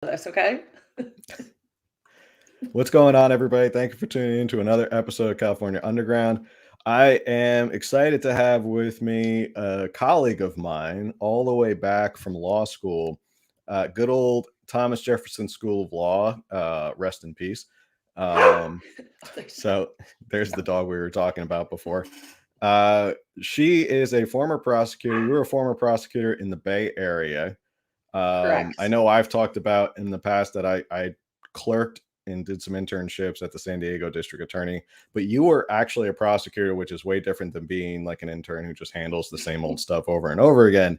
This, okay? What's going on, everybody? Thank you for tuning in to another episode of California Underground. I am excited to have with me a colleague of mine all the way back from law school, good old Thomas Jefferson School of Law, rest in peace. Um, so there's the dog we were talking about before. She is a former prosecutor. You were a former prosecutor in the Bay Area. I Correct. know I've talked about in the past that I clerked and did some internships at the San Diego District Attorney, but you were actually a prosecutor, which is way different than being like an intern who just handles the same old stuff over and over again.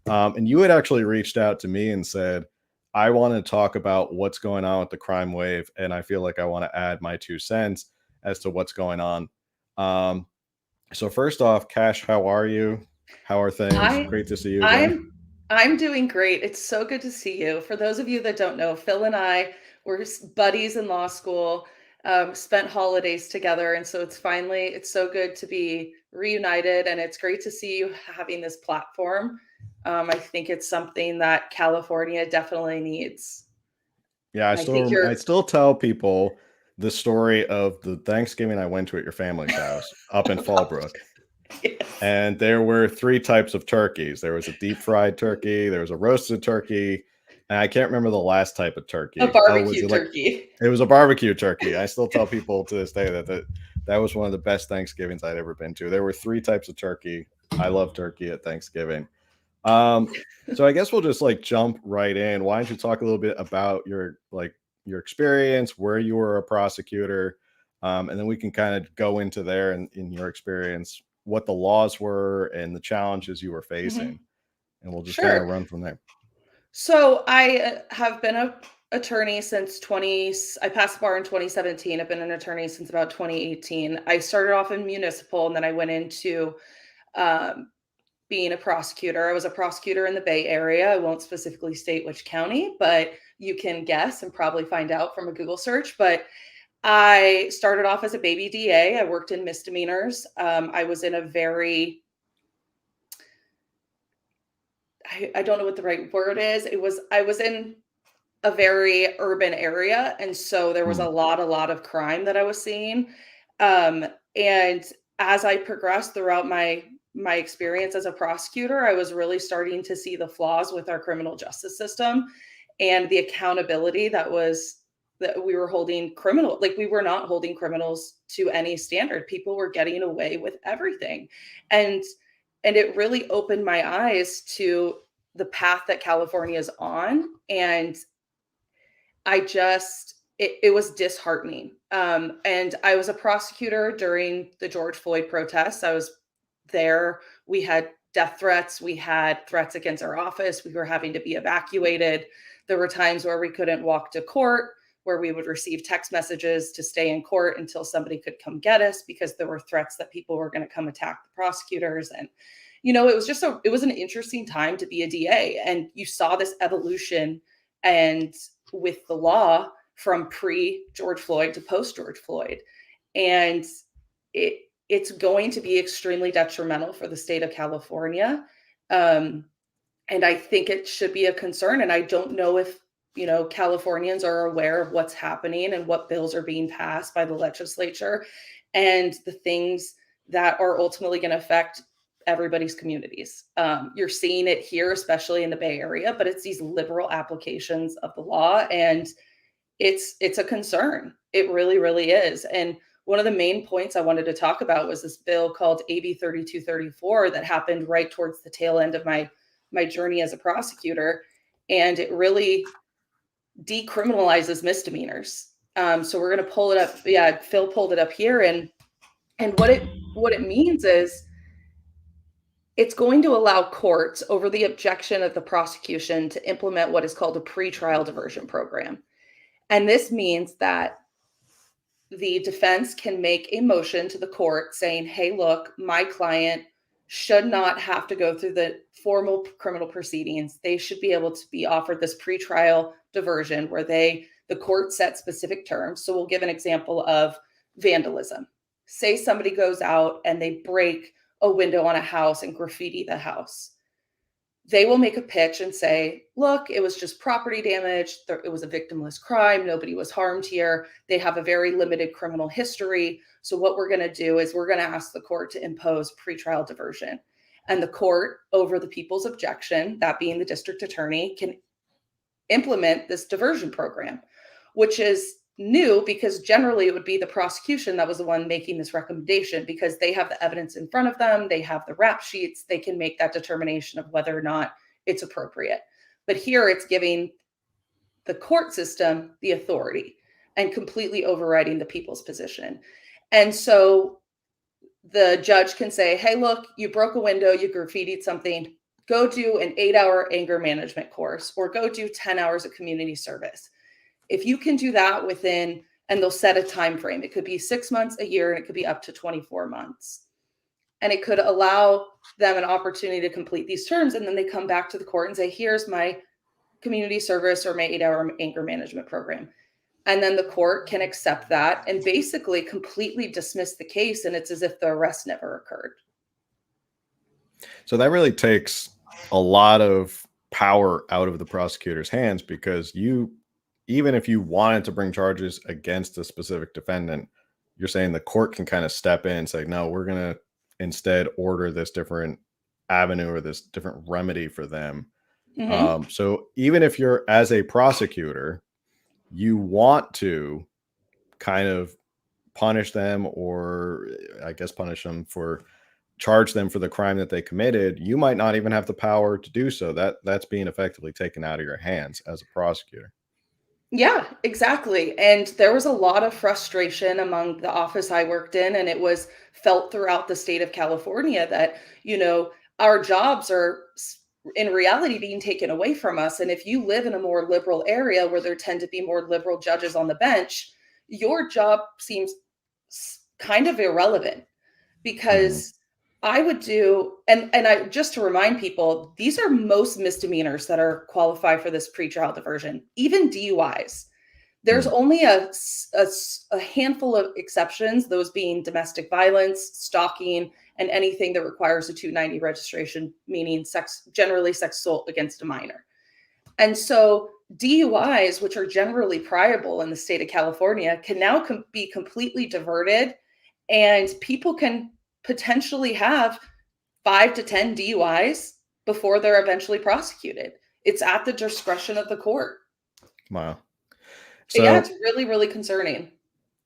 And you had actually reached out to me and said, I want to talk about what's going on with the crime wave, and I feel like I want to add my 2 cents as to what's going on. Um, so first off, Cash, how are you? How are things? I Great to see you again. I'm I'm doing great. It's so good to see you. For those of you that don't know, Phil and I were buddies in law school, spent holidays together, and so it's so good to be reunited, and it's great to see you having this platform. I think it's something that California definitely needs. Yeah, I think you're I still tell people the story of the Thanksgiving I went to at your family's house up in Fallbrook. yes. And there were three types of turkeys. There was a deep fried turkey, there was a roasted turkey, and I can't remember the last type of A turkey. Oh, was barbecue it like turkey. it was a barbecue turkey. I still tell people to this day that was one of the best Thanksgivings I'd ever been to. There were three types of turkey. I love turkey at Thanksgiving. Um, so I guess we'll just like jump right in. Why don't you talk a little bit about your experience, where you were a prosecutor, and then we can kind of go into there and in your experience, what the laws were and the challenges you were facing, Mhm. and we'll just kind of Sure. run from there. So I have been a attorney since I passed the bar in 2017. I've been an attorney since about 2018. I started off in municipal and then I went into um, being a prosecutor. I was a prosecutor in the Bay Area. I won't specifically state which county, but you can guess and probably find out from a Google search. But I started off as a baby DA. I worked in misdemeanors. I was in a very I don't know what the right word is. I was in a very urban area, and so there was Hmm. a lot of crime that I was seeing. And as I progressed throughout my experience as a prosecutor, I was really starting to see the flaws with our criminal justice system and the accountability that we were holding criminal like we were not holding criminals to any standard. People were getting away with everything. And it really opened my eyes to the path that California is on. And it was disheartening. And I was a prosecutor during the George Floyd protests. I was there. We had death threats. We had threats against our office. We were having to be evacuated. There were times where we couldn't walk to court, where we would receive text messages to stay in court until somebody could come get us because there were threats that people were going to come attack the prosecutors. And it was an interesting time to be a DA, and you saw this evolution and with the law from pre George Floyd to post George Floyd. And it's going to be extremely detrimental for the state of California. Um, and I think it should be a concern. And I don't know if, Californians are aware of what's happening and what bills are being passed by the legislature and the things that are ultimately going to affect everybody's communities. You're seeing it here, especially in the Bay Area, but it's these liberal applications of the law, and it's a concern. It really, really is. And one of the main points I wanted to talk about was this bill called AB 3234 that happened right towards the tail end of my journey as a prosecutor, and it really decriminalizes misdemeanors. So we're going to pull it up. Yeah, Phil pulled it up here, and what it means is it's going to allow courts, over the objection of the prosecution, to implement what is called a pretrial diversion program. And this means that the defense can make a motion to the court saying, hey, look, my client should not have to go through the formal criminal proceedings. They should be able to be offered this pretrial diversion where the court set specific terms. So we'll give an example of vandalism. Say somebody goes out and they break a window on a house and graffiti the house. They will make a pitch and say, look, it was just property damage. It was a victimless crime. Nobody was harmed here. They have a very limited criminal history. So what we're going to do is we're going to ask the court to impose pretrial diversion. And the court, over the people's objection, that being the district attorney, can implement this diversion program, which is new because generally it would be the prosecution that was the one making this recommendation because they have the evidence in front of them, they have the rap sheets, they can make that determination of whether or not it's appropriate. But here it's giving the court system the authority and completely overriding the people's position. And so the judge can say, hey, look, you broke a window, you graffitied something, go do an 8-hour anger management course or go do 10 hours of community service. If you can do that within, and they'll set a time frame, it could be 6 months, a year, and it could be up to 24 months. And it could allow them an opportunity to complete these terms. And then they come back to the court and say, here's my community service or my 8-hour anger management program. And then the court can accept that and basically completely dismiss the case. And it's as if the arrest never occurred. So that really takes a lot of power out of the prosecutor's hands because even if you wanted to bring charges against a specific defendant, you're saying the court can kind of step in and say, no, we're going to instead order this different avenue or this different remedy for them. Mm-hmm. So even if you're as a prosecutor, you want to kind of punish them or I guess charge them for the crime that they committed, you might not even have the power to do so. That's being effectively taken out of your hands as a prosecutor. Yeah, exactly. And there was a lot of frustration among the office I worked in, and it was felt throughout the state of California that, our jobs are in reality being taken away from us. And if you live in a more liberal area where there tend to be more liberal judges on the bench, your job seems kind of irrelevant because I would do, and I just to remind people, these are most misdemeanors that are qualified for this pretrial diversion, even DUIs. There's only a handful of exceptions, those being domestic violence, stalking, and anything that requires a 290 registration, meaning generally sex assault against a minor. And so DUIs, which are generally priable in the state of California, can now be completely diverted, and people can potentially have 5 to 10 DUIs before they're eventually prosecuted. It's at the discretion of the court. Wow. So, yeah, it's really, really concerning.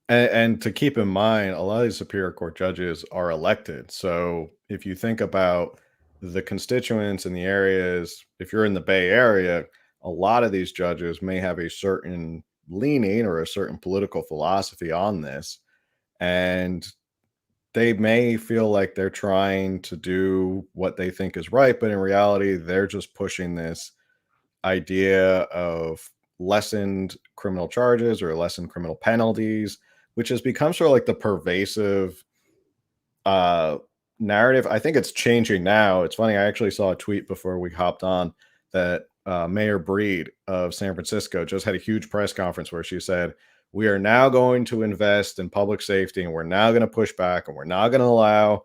And to keep in mind, a lot of these Superior Court judges are elected. So if you think about the constituents in the areas, if you're in the Bay Area, a lot of these judges may have a certain leaning or a certain political philosophy on this. And they may feel like they're trying to do what they think is right, but in reality, they're just pushing this idea of lessened criminal charges or lessened criminal penalties, which has become sort of like the pervasive narrative. I think it's changing now. It's funny. I actually saw a tweet before we hopped on that Mayor Breed of San Francisco just had a huge press conference where she said, we are now going to invest in public safety and we're now going to push back and we're not going to allow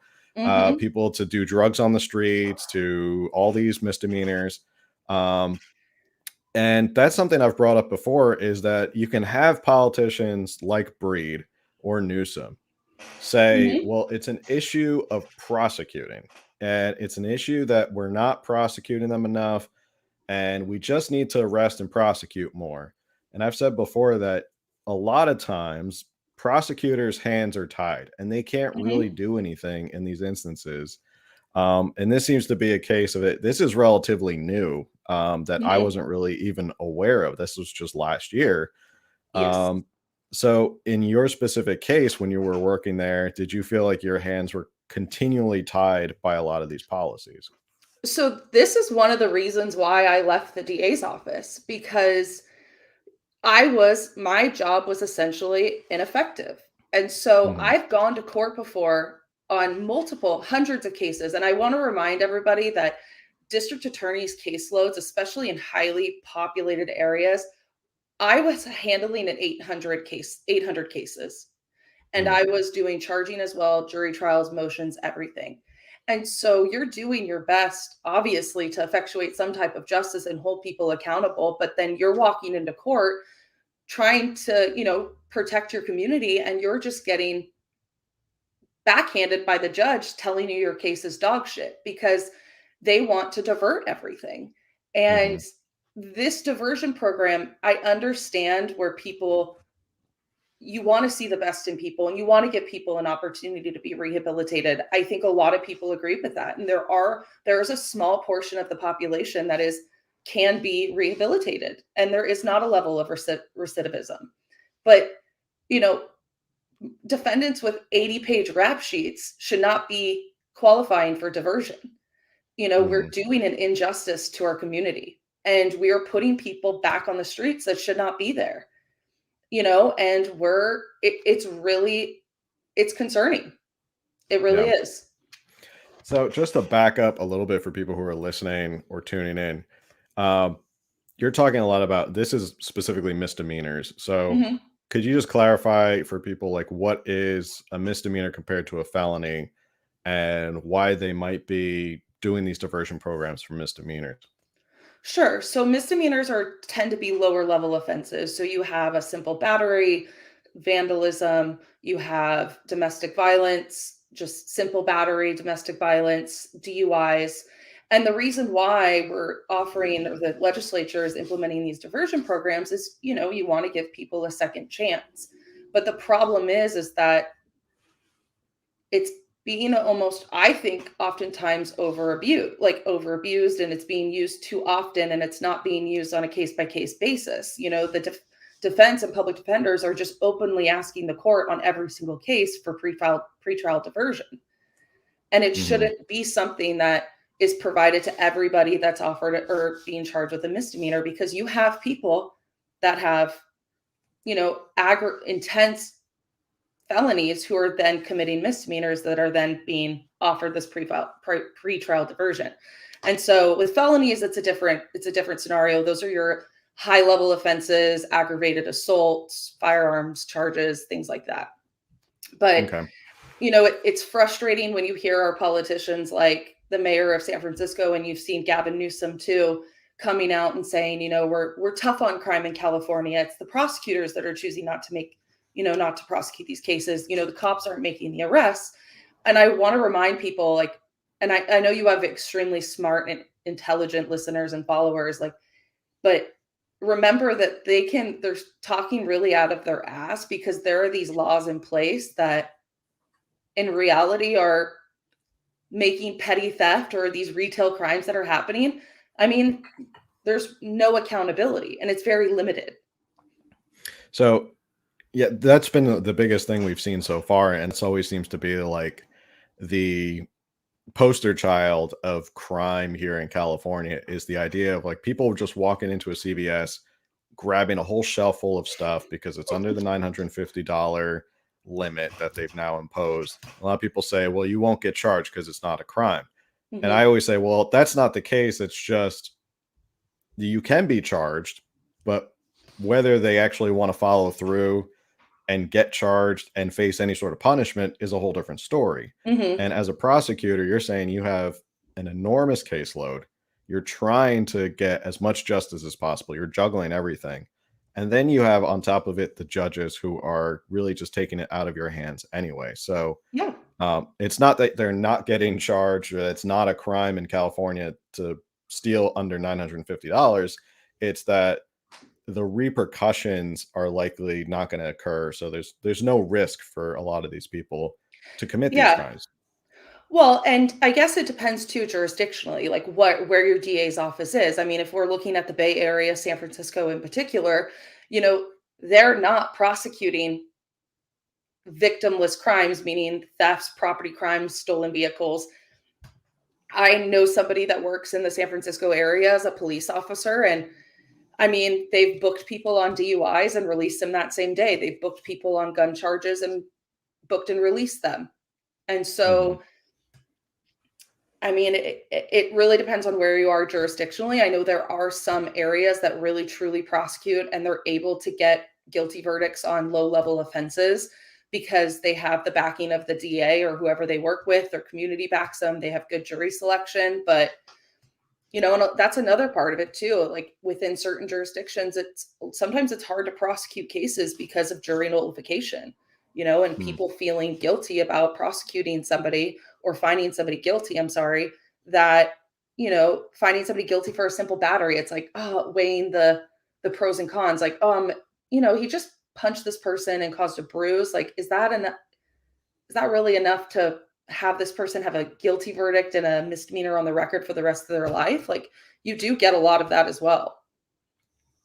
people to do drugs on the streets, to all these misdemeanors. And that's something I've brought up before is that you can have politicians like Breed or Newsom say, well, it's an issue of prosecuting and it's an issue that we're not prosecuting them enough and we just need to arrest and prosecute more. And I've said before that a lot of times prosecutors' hands are tied and they can't really do anything in these instances. And this seems to be a case of it. This is relatively new that I wasn't really even aware of. This was just last year. Yes. So in your specific case, when you were working there, did you feel like your hands were continually tied by a lot of these policies? So this is one of the reasons why I left the DA's office, because my job was essentially ineffective. And so I've gone to court before on multiple hundreds of cases. And I want to remind everybody that district attorneys' caseloads, especially in highly populated areas, I was handling an 800 cases. And I was doing charging as well, jury trials, motions, everything. And so you're doing your best, obviously, to effectuate some type of justice and hold people accountable. But then you're walking into court trying to, protect your community, and you're just getting backhanded by the judge telling you your case is dog shit because they want to divert everything. And Mhm. this diversion program, I understand where people, you want to see the best in people and you want to give people an opportunity to be rehabilitated. I think a lot of people agree with that. And there is a small portion of the population that can be rehabilitated. And there is not a level of recidivism. But, you know, defendants with 80-page rap sheets should not be qualifying for diversion. We're Mhm. doing an injustice to our community and we are putting people back on the streets that should not be there. And it's concerning. It really Yeah. is. So just to back up a little bit for people who are listening or tuning in, um, you're talking a lot about this is specifically misdemeanors. So Mhm. could you just clarify for people like what is a misdemeanor compared to a felony and why they might be doing these diversion programs for misdemeanors? Sure. So misdemeanors tend to be lower level offenses. So you have a simple battery, vandalism, you have domestic violence, just simple battery, domestic violence, DUIs. And the reason why we're offering, or the legislature is implementing these diversion programs is, you want to give people a second chance. But the problem is that it's being almost, I think, oftentimes over abused, and it's being used too often, and it's not being used on a case by case basis. The defense and public defenders are just openly asking the court on every single case for pretrial diversion, and it Hmm. shouldn't be something that is provided to everybody that's offered or being charged with a misdemeanor, because you have people that have intense felonies who are then committing misdemeanors that are then being offered this pre-trial diversion. And so with felonies, it's a different scenario. Those are your high level offenses, aggravated assaults, firearms charges, things like that. But Okay. it's frustrating when you hear our politicians like the mayor of San Francisco, and you've seen Gavin Newsom too, coming out and saying, we're tough on crime in California. It's the prosecutors that are choosing not to prosecute these cases. The cops aren't making the arrests. And I want to remind people, like, and I know you have extremely smart and intelligent listeners and followers, like, but remember that they're talking really out of their ass, because there are these laws in place that in reality are making petty theft or these retail crimes that are happening. I mean, there's no accountability and it's very limited. So yeah, that's been the biggest thing we've seen so far, and it's always seems to be like the poster child of crime here in California is the idea of like people just walking into a CVS, grabbing a whole shelf full of stuff because it's under the $950 limit that they've now imposed. A lot of people say, well, you won't get charged because it's not a crime. And I Mhm. always say, well, that's not the case. It's just you can be charged, but whether they actually want to follow through and get charged and face any sort of punishment is a whole different story. Mhm. And as a prosecutor, you're saying you have an enormous caseload. You're trying to get as much justice as possible. You're juggling everything. And then you have on top of it the judges who are really just taking it out of your hands anyway. So Yeah. it's not that they're not getting charged or it's not a crime in California to steal under $950. It's that the repercussions are likely not going to occur. So there's no risk for a lot of these people to commit these Yeah. crimes. Well, and I guess it depends too jurisdictionally, like where your DA's office is. I mean, if we're looking at the Bay Area, San Francisco in particular, you know, they're not prosecuting victimless crimes, meaning thefts, property crimes, stolen vehicles. I know somebody that works in the San Francisco area as a police officer, and I mean, they've booked people on DUIs and released them that same day. They've booked people on gun charges and booked and released them. And Hmm. so, I mean, it really depends on where you are jurisdictionally. I know there are some areas that really truly prosecute and they're able to get guilty verdicts on low level offenses because they have the backing of the DA or whoever they work with. Their community backs them. They have good jury selection. But, and that's another part of it too. Like within certain jurisdictions, sometimes it's hard to prosecute cases because of jury nullification, and people feeling guilty about prosecuting somebody or finding somebody guilty. I'm sorry, that, finding somebody guilty for a simple battery. It's like, weighing the pros and cons. Like, he just punched this person and caused a bruise. Like, is that really enough to have this person have a guilty verdict and a misdemeanor on the record for the rest of their life? Like, you do get a lot of that as well.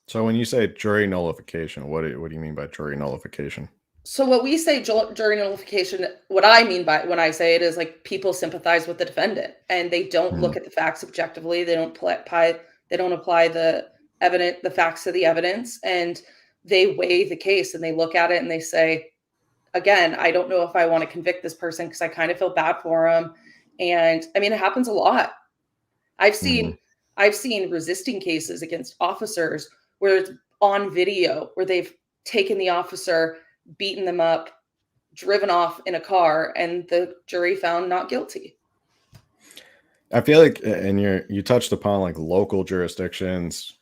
So when you say jury nullification, what do you mean by jury nullification? So what we say jury nullification, what I mean by when I say it is like people sympathize with the defendant and they don't look at the facts objectively. They don't apply the facts to the evidence, and they weigh the case and they look at it and they say, again, I don't know if I want to convict this person because I kind of feel bad for him. And I mean, it happens a lot. I've seen resisting cases against officers where it's on video, where they've taken the officer, beaten them up, driven off in a car, and the jury found not guilty. I feel like, and you touched upon like local jurisdictions,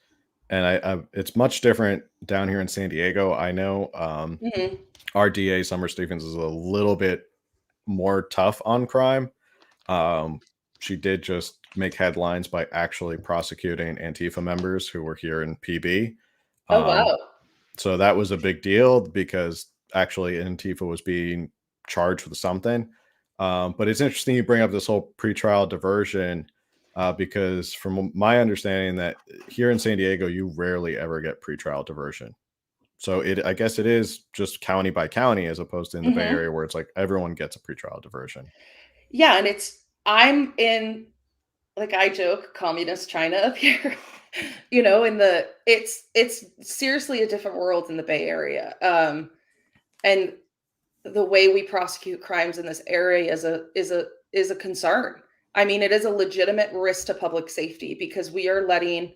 and it's much different down here in San Diego. I know our DA Summer Stephens is a little bit more tough on crime. She did just make headlines by actually prosecuting Antifa members who were here in PB. Oh, wow. So that was a big deal because actually Antifa was being charged with something. But it's interesting you bring up this whole pretrial diversion because from my understanding that here in San Diego, you rarely ever get pretrial diversion. So I guess it is just county by county as opposed to in the Bay Area where it's like everyone gets a pretrial diversion. Yeah. And I'm in, like I joke, communist China up here, it's seriously a different world in the Bay Area. And the way we prosecute crimes in this area is a concern. I mean, it is a legitimate risk to public safety because we are letting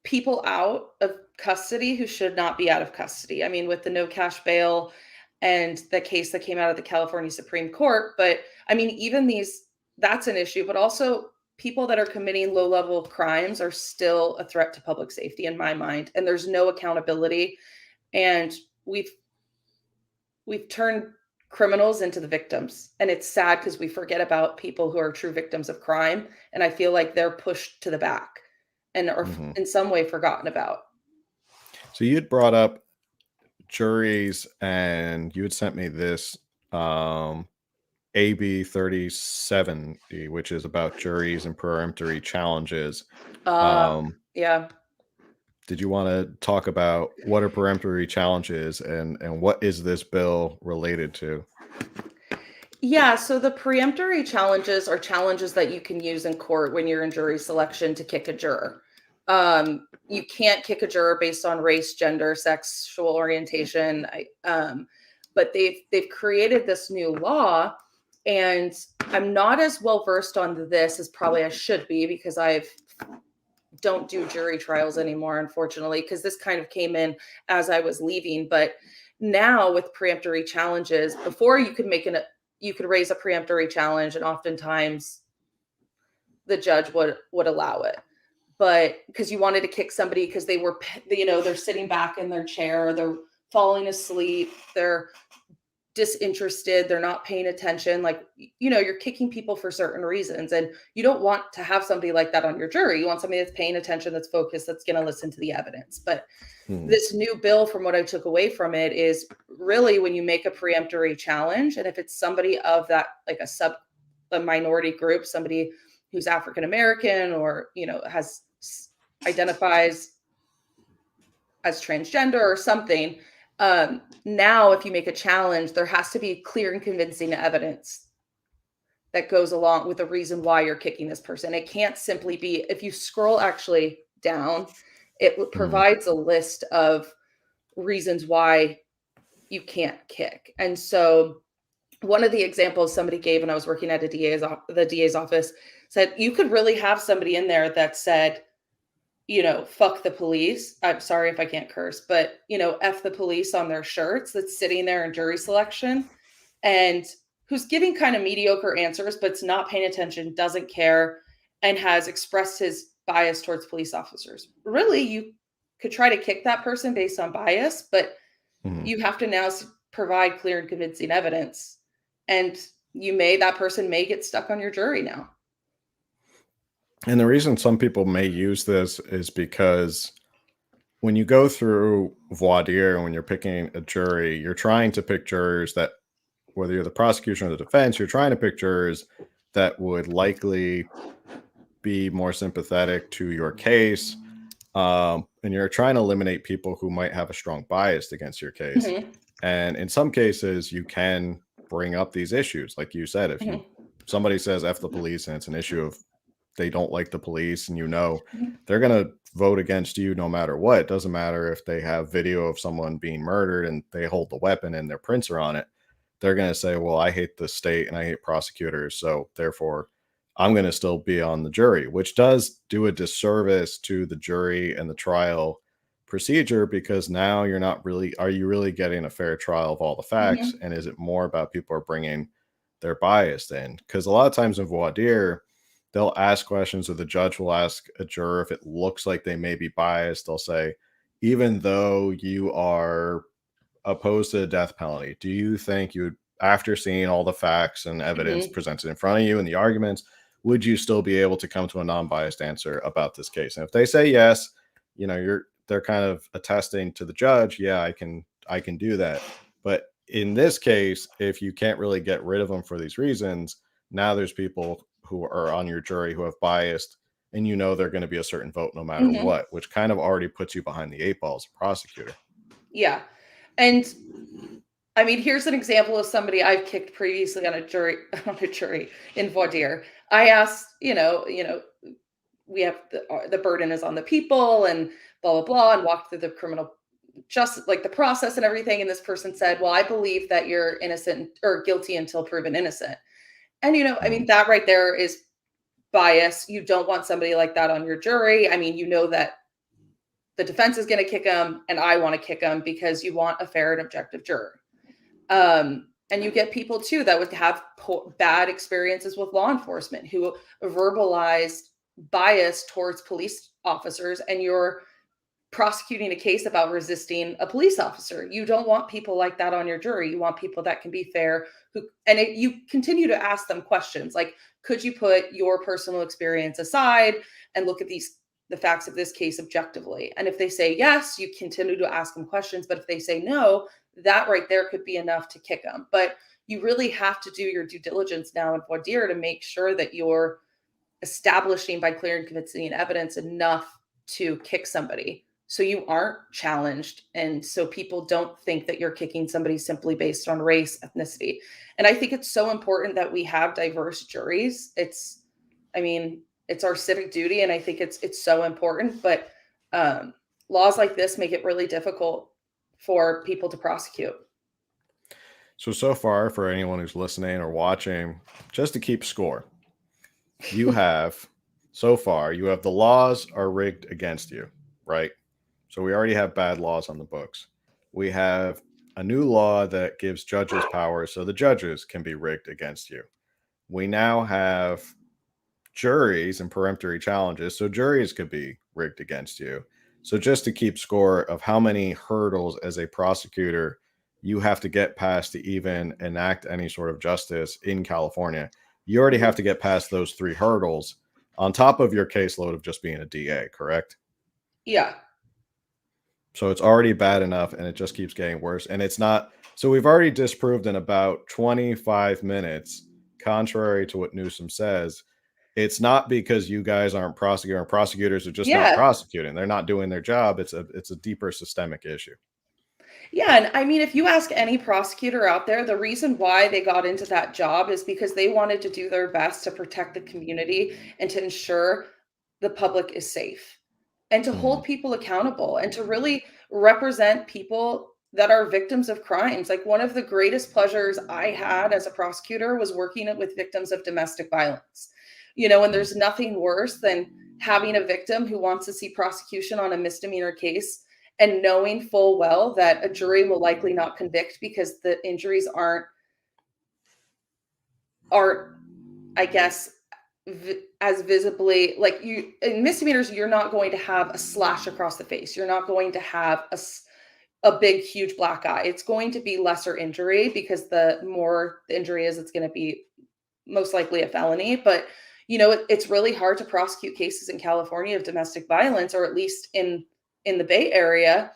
people out of custody who should not be out of custody. I mean, with the no cash bail and the case that came out of the California Supreme Court. But I mean, that's an issue, but also people that are committing low-level crimes are still a threat to public safety in my mind. And there's no accountability. And we've turned criminals into the victims. And it's sad because we forget about people who are true victims of crime. And I feel like they're pushed to the back and are in some way forgotten about. So you had brought up juries and you had sent me this AB 3070, which is about juries and peremptory challenges. Yeah. Did you want to talk about what are peremptory challenges and what is this bill related to? Yeah, so the preemptory challenges are challenges that you can use in court when you're in jury selection to kick a juror. You can't kick a juror based on race, gender, sexual orientation. But they've created this new law, and I'm not as well versed on this as probably I should be because I don't do jury trials anymore, unfortunately, because this kind of came in as I was leaving. But now with preemptory challenges, before you could raise a preemptory challenge, and oftentimes the judge would allow it. But because you wanted to kick somebody because they were, they're sitting back in their chair, they're falling asleep, they're disinterested, they're not paying attention. Like, you're kicking people for certain reasons, and you don't want to have somebody like that on your jury. You want somebody that's paying attention, that's focused, that's going to listen to the evidence. But this new bill, from what I took away from it, is really when you make a preemptory challenge, and if it's somebody of that, like a minority group, somebody who's African American or identifies as transgender or something. Now, if you make a challenge, there has to be clear and convincing evidence that goes along with the reason why you're kicking this person. It can't simply be, if you scroll actually down, it provides a list of reasons why you can't kick. And so one of the examples somebody gave when I was working at the DA's office said, you could really have somebody in there that said, fuck the police. I'm sorry if I can't curse, but, F the police on their shirts that's sitting there in jury selection and who's giving kind of mediocre answers, but's not paying attention, doesn't care, and has expressed his bias towards police officers. Really, you could try to kick that person based on bias, but Mhm. you have to now provide clear and convincing evidence. And that person may get stuck on your jury now. And the reason some people may use this is because when you go through voir dire and when you're picking a jury, you're trying to pick jurors that, whether you're the prosecution or the defense, you're trying to pick jurors that would likely be more sympathetic to your case. And you're trying to eliminate people who might have a strong bias against your case. Mhm, And in some cases, you can bring up these issues. Like you said, if mhm, somebody says F the police and it's an issue of they don't like the police, and mhm, they're going to vote against you no matter what. It doesn't matter if they have video of someone being murdered and they hold the weapon and their prints are on it. They're going to say, well, I hate the state and I hate prosecutors, so therefore I'm going to still be on the jury, which does do a disservice to the jury and the trial procedure, because now you're not really, are you really getting a fair trial of all the facts? mhm, And is it more about people are bringing their bias in? Because a lot of times in voir dire, they'll ask questions, or the judge will ask a juror if it looks like they may be biased. They'll say, even though you are opposed to the death penalty, do you think you would, after seeing all the facts and evidence mhm, presented in front of you and the arguments, would you still be able to come to a non-biased answer about this case? And if they say yes, they're kind of attesting to the judge, yeah, I can do that. But in this case, if you can't really get rid of them for these reasons, now there's people who are on your jury who have biased, and they're going to be a certain vote no matter mhm. what, which kind of already puts you behind the eight ball as a prosecutor. Yeah. And I mean, here's an example of somebody I've kicked previously on a jury on a jury in voir dire. I asked, we have the burden is on the people and blah blah blah, and walked through the criminal justice, like the process and everything. And this person said, "Well, I believe that you're innocent or guilty until proven innocent." And I mean, Mhm. that right there is bias. You don't want somebody like that on your jury. I mean, that the defense is going to kick them, and I want to kick them because you want a fair and objective juror. And you get people too that would have bad experiences with law enforcement who verbalized bias towards police officers, and you're prosecuting a case about resisting a police officer. You don't want people like that on your jury. You want people that can be fair, you continue to ask them questions like, could you put your personal experience aside and look at the facts of this case objectively? And if they say yes, you continue to ask them questions. But if they say no, that right there could be enough to kick them. But you really have to do your due diligence now in voir dire to make sure that you're establishing by clear and convincing evidence enough to kick somebody so you aren't challenged, and so people don't think that you're kicking somebody simply based on race, ethnicity. And I think it's so important that we have diverse juries. I mean, it's our civic duty, and I think it's so important, but um, laws like this make it really difficult for people to prosecute. So far, for anyone who's listening or watching, just to keep score, you have, so far, you have the laws are rigged against you, right? So we already have bad laws on the books. We have a new law that gives judges power so the judges can be rigged against you. We now have juries and peremptory challenges, so juries could be rigged against you. So just to keep score of how many hurdles as a prosecutor you have to get past to even enact any sort of justice in California, you already have to get past those three hurdles on top of your caseload of just being a DA, correct? Yeah. So it's already bad enough and it just keeps getting worse. And it's not, so we've already disproved in about 25 minutes, contrary to what Newsom says, it's not because you guys aren't prosecuting, prosecutors are just not Yeah. prosecuting. They're not doing their job. It's a deeper systemic issue. Yeah, and I mean, if you ask any prosecutor out there, the reason why they got into that job is because they wanted to do their best to protect the community and to ensure the public is safe and to Mhm. hold people accountable and to really represent people that are victims of crimes. Like, one of the greatest pleasures I had as a prosecutor was working with victims of domestic violence. And Mhm. there's nothing worse than having a victim who wants to see prosecution on a misdemeanor case and knowing full well that a jury will likely not convict because the injuries aren't, I guess, as visibly, like, you in misdemeanors, you're not going to have a slash across the face. You're not going to have a big, huge black eye. It's going to be lesser injury because the more the injury is, it's going to be most likely a felony. But it's really hard to prosecute cases in California of domestic violence, or at least in the Bay Area.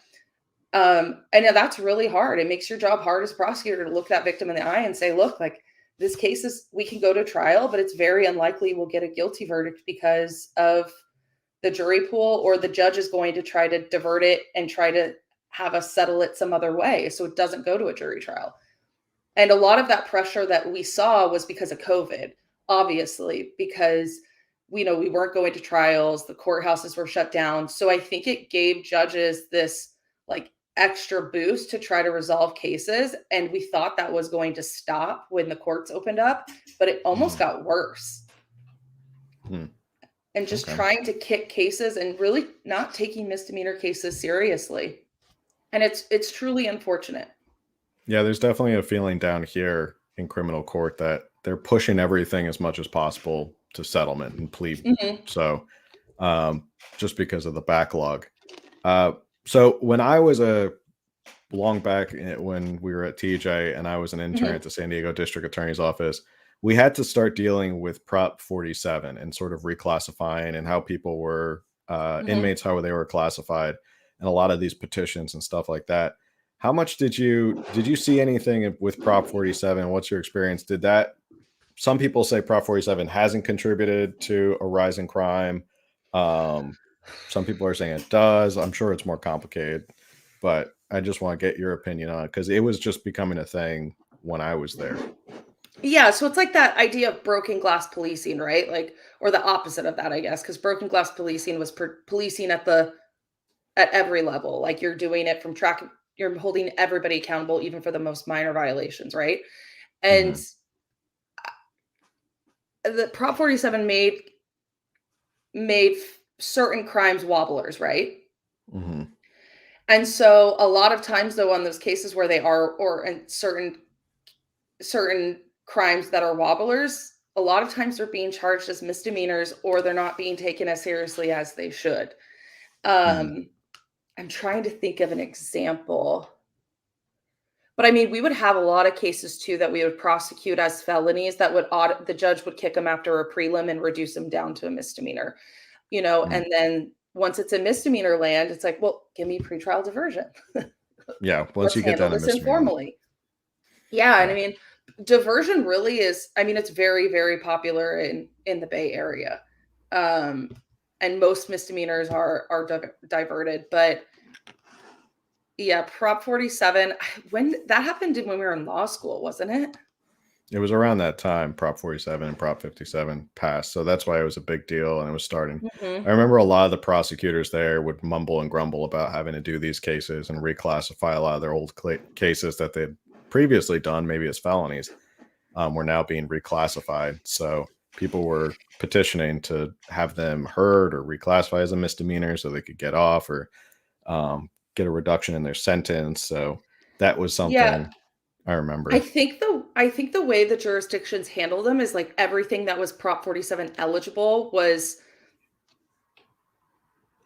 And that's really hard. It makes your job hard as a prosecutor to look that victim in the eye and say, look, like, this case is, we can go to trial, but it's very unlikely we'll get a guilty verdict because of the jury pool, or the judge is going to try to divert it and try to have us settle it some other way so it doesn't go to a jury trial. And a lot of that pressure that we saw was because of COVID, obviously, because we weren't going to trials, the courthouses were shut down. So I think it gave judges this, like, extra boost to try to resolve cases. And we thought that was going to stop when the courts opened up, but it almost got worse. And just trying to kick cases and really not taking misdemeanor cases seriously. And it's truly unfortunate. Yeah, there's definitely a feeling down here in criminal court that they're pushing everything as much as possible to settlement and plea. So just because of the backlog. So when I was long back when we were at TJ and I was an intern at the San Diego District Attorney's Office, we had to start dealing with Prop 47 and sort of reclassifying and how people were inmates, how they were classified, and a lot of these petitions and stuff like that. How much did you see anything with Prop 47? What's your experience? Some people say Prop 47 hasn't contributed to a rise in crime. Some people are saying it does. I'm sure it's more complicated, but I just want to get your opinion on it because it was just becoming a thing when I was there. Yeah, so it's like that idea of broken glass policing, right? Like, or the opposite of that, I guess, because broken glass policing was policing at every level. Like, you're doing it from you're holding everybody accountable, even for the most minor violations, right? And the Prop 47 made certain crimes wobblers, right? And so a lot of times, though, on those cases where they are, or in certain crimes that are wobblers, a lot of times they're being charged as misdemeanors, or they're not being taken as seriously as they should. I'm trying to think of an example. But I mean, we would have a lot of cases too that we would prosecute as felonies that the judge would kick them after a prelim and reduce them down to a misdemeanor, and then once it's a misdemeanor land, it's like, well, give me pretrial diversion. Yeah. Once you get done this informally. Yeah. And I mean, diversion really is, I mean, it's very, very popular in the Bay Area. And most misdemeanors are diverted, but yeah, Prop 47, when that happened when we were in law school, wasn't it? It was around that time Prop 47 and Prop 57 passed. So that's why it was a big deal and it was starting. I remember a lot of the prosecutors there would mumble and grumble about having to do these cases and reclassify a lot of their old cases that they'd previously done, maybe as felonies, were now being reclassified. So people were petitioning to have them heard or reclassified as a misdemeanor so they could get off or get a reduction in their sentence. So that was something I remember. I think the way the jurisdictions handle them is like everything that was Prop 47 eligible was,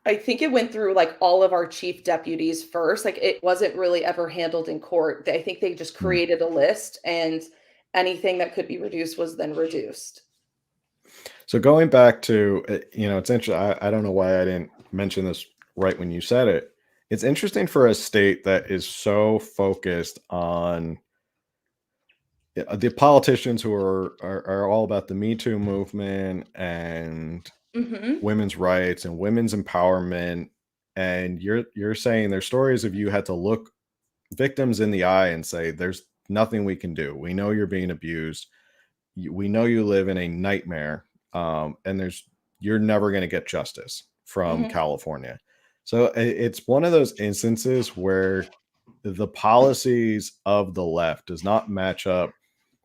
I think it went through like all of our chief deputies first. Like, it wasn't really ever handled in court. I think they just created a list, and anything that could be reduced was then reduced. So going back to, it's interesting. I don't know why I didn't mention this right when you said it. It's interesting for a state that is so focused on the politicians who are all about the Me Too movement and women's rights and women's empowerment. And you're saying there's stories of you had to look victims in the eye and say, there's nothing we can do. We know you're being abused. We know you live in a nightmare. And you're never going to get justice from California. So it's one of those instances where the policies of the left does not match up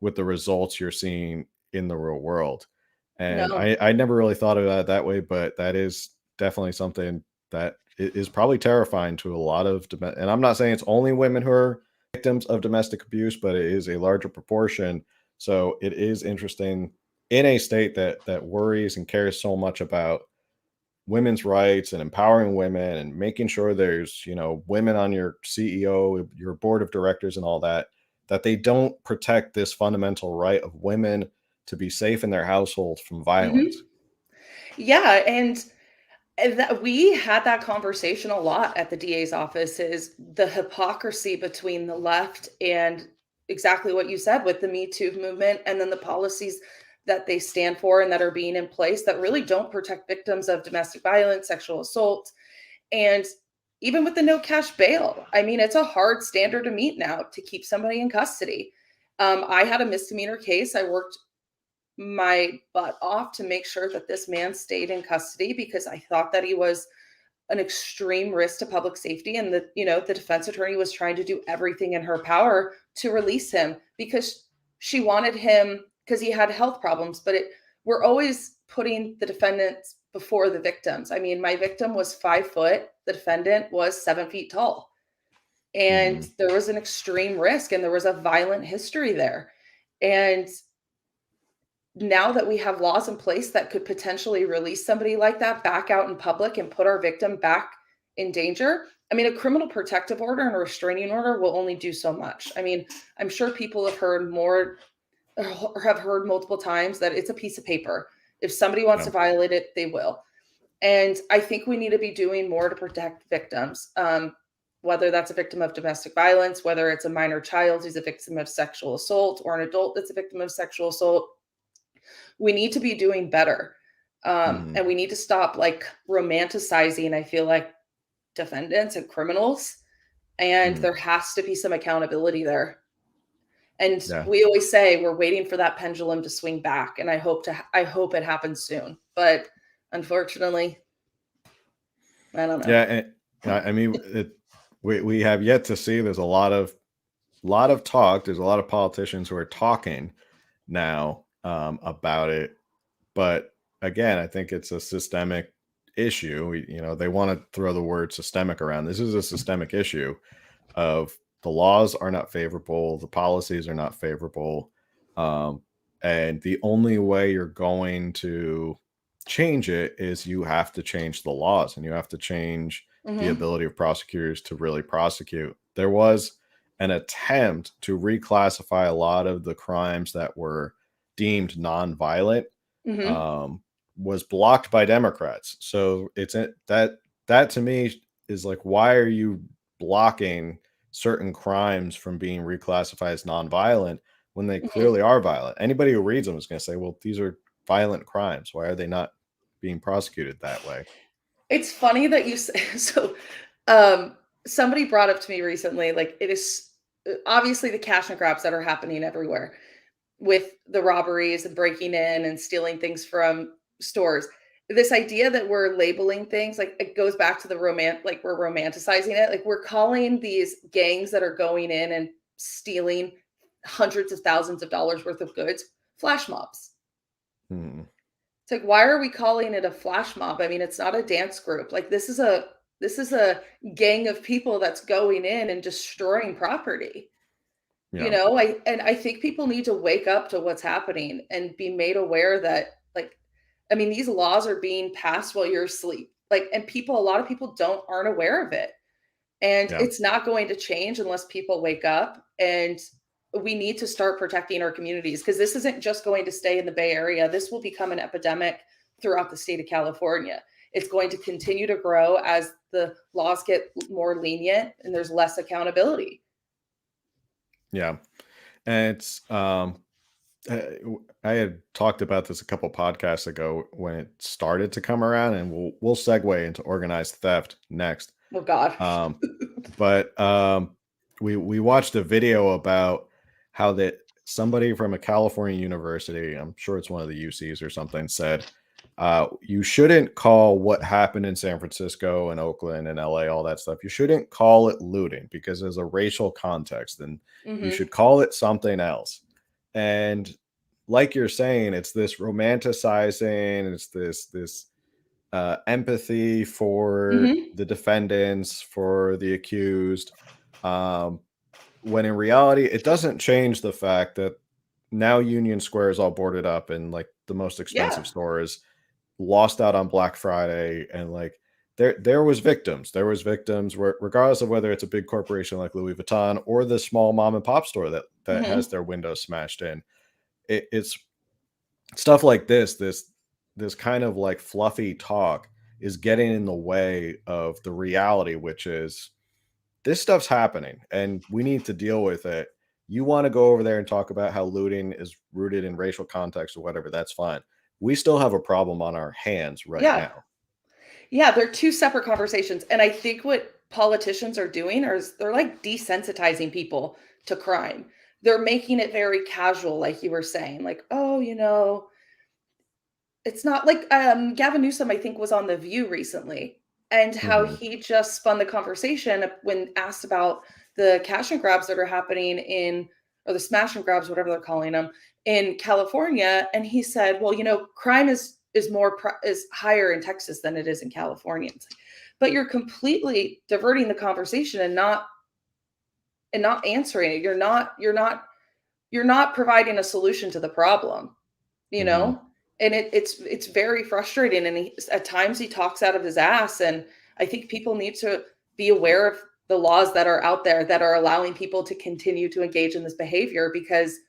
with the results you're seeing in the real world. And No. I never really thought of it that way, but that is definitely something that is probably terrifying to a lot of, and I'm not saying it's only women who are victims of domestic abuse, but it is a larger proportion. So it is interesting in a state that worries and cares so much about women's rights and empowering women and making sure there's, women on your CEO, your board of directors and all that, that they don't protect this fundamental right of women to be safe in their households from violence. Mhm. Yeah, and that we had that conversation a lot at the DA's office, is the hypocrisy between the left and exactly what you said with the Me Too movement, and then the policies that they stand for and that are being in place that really don't protect victims of domestic violence, sexual assault, and even with the no cash bail. I mean, it's a hard standard to meet now to keep somebody in custody. I had a misdemeanor case. I worked my butt off to make sure that this man stayed in custody because I thought that he was an extreme risk to public safety, and the defense attorney was trying to do everything in her power to release him because she wanted him because he had health problems. But we're always putting the defendants before the victims. I mean, my victim was 5 foot, the defendant was 7 feet tall, and Mhm. there was an extreme risk and there was a violent history there. And now that we have laws in place that could potentially release somebody like that back out in public and put our victim back in danger, I mean, a criminal protective order and a restraining order will only do so much. I mean, I'm sure people have heard more or have heard multiple times that it's a piece of paper. If somebody wants Yeah. to violate it, they will. And I think we need to be doing more to protect victims, whether that's a victim of domestic violence, whether it's a minor child who's a victim of sexual assault, or an adult that's a victim of sexual assault. We need to be doing better. Mhm. And we need to stop like romanticizing, I feel like, defendants and criminals. And Mhm. there has to be some accountability there. And Yeah. we always say we're waiting for that pendulum to swing back. And I hope it happens soon. But unfortunately, I don't know. Yeah. And I mean, we have yet to see. There's a lot of talk. There's a lot of politicians who are talking now about it. But again, I think it's a systemic issue. They want to throw the word systemic around. This is a systemic issue of the laws are not favorable, the policies are not favorable. Um, and the only way you're going to change it is you have to change the laws and you have to change the Hmm. ability of prosecutors to really prosecute. There was an attempt to reclassify a lot of the crimes that were deemed nonviolent, Hmm. um, was blocked by Democrats. So that to me is like, why are you blocking certain crimes from being reclassified as nonviolent when they Hmm. clearly are violent? Anybody who reads them is going to say, well, these are violent crimes. Why are they not being prosecuted that way? It's funny that you say so. Um, Somebody brought up to me recently, like it is obviously the cash and grabs that are happening everywhere with the robberies and breaking in and stealing things from stores. This idea that we're labeling things, like it goes back to the like we're romanticizing it. Like we're calling these gangs that are going in and stealing hundreds of thousands of dollars worth of goods flash mobs. Hmm. It's like, why are we calling it a flash mob? I mean, it's not a dance group. Like this is a gang of people that's going in and destroying property. Yeah. I think people need to wake up to what's happening and be made aware that, like, I mean, these laws are being passed while you're asleep. Like, and a lot of people aren't aware of it. And Yeah. it's not going to change unless people wake up. And we need to start protecting our communities, because this isn't just going to stay in the Bay Area. This will become an epidemic throughout the state of California. It's going to continue to grow as the laws get more lenient and there's less accountability. Yeah. And I had talked about this a couple podcasts ago when it started to come around, and we'll segue into organized theft next. Oh, God. Um, but we watched a video about how that somebody from a California university, I'm sure it's one of the UCs or something, said you shouldn't call what happened in San Francisco and Oakland and LA, all that stuff. You shouldn't call it looting because there's a racial context, and you Hmm. should call it something else. And like you're saying, it's this romanticizing, it's this empathy for Mhm. the defendants, for the accused, um, when in reality, it doesn't change the fact that now Union Square is all boarded up and like the most expensive Yeah. stores lost out on Black Friday, and like there was victims. There was victims where, regardless of whether it's a big corporation like Louis Vuitton or the small mom and pop store that has Mhm. their windows smashed in. It's stuff like this kind of like fluffy talk is getting in the way of the reality, which is this stuff's happening and we need to deal with it. You want to go over there and talk about how looting is rooted in racial context or whatever, that's fine. We still have a problem on our hands right Yeah. now. Yeah, they're 2 separate conversations, and I think what politicians are doing is they're, like, desensitizing people to crime. They're making it very casual, like you were saying, like, "Oh, it's not like, Gavin Newsom, I think, was on The View recently, and how Hmm. he just spun the conversation when asked about the cash and grabs that are happening in, or the smash and grabs, whatever they're calling them, in California, and he said, "Well, crime is higher in Texas than it is in California." It's like, but you're completely diverting the conversation and not answering it. You're not providing a solution to the problem you Hmm. know and it's very frustrating, and at times he talks out of his ass, and I think people need to be aware of the laws that are out there that are allowing people to continue to engage in this behavior, because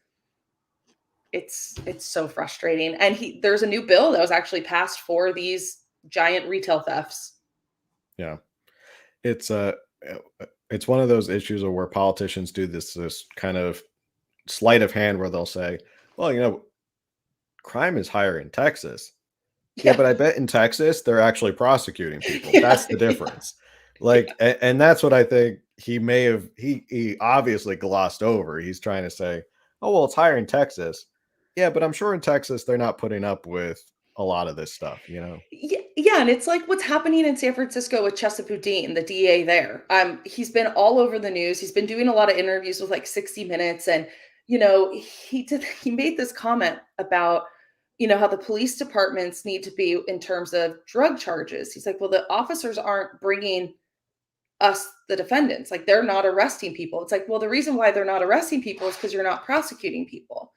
it's so frustrating. And there's a new bill that was actually passed for these giant retail thefts. Yeah. It's it's one of those issues of where politicians do this kind of sleight of hand where they'll say, well, crime is higher in Texas. Yeah, Yeah. but I bet in Texas, they're actually prosecuting people. Yeah. That's the Yeah. difference. Yeah. Like, and that's what I think he may have, he obviously glossed over. He's trying to say, oh, well, it's higher in Texas. Yeah, but I'm sure in Texas, they're not putting up with a lot of this stuff. Yeah, yeah, and it's like what's happening in San Francisco with Chesapeake Dean, the DA there. He's been all over the news. He's been doing a lot of interviews with like 60 Minutes, and he made this comment about how the police departments need to be in terms of drug charges. He's like, well, the officers aren't bringing us the defendants, like they're not arresting people. It's like, well, the reason why they're not arresting people is because you're not prosecuting people.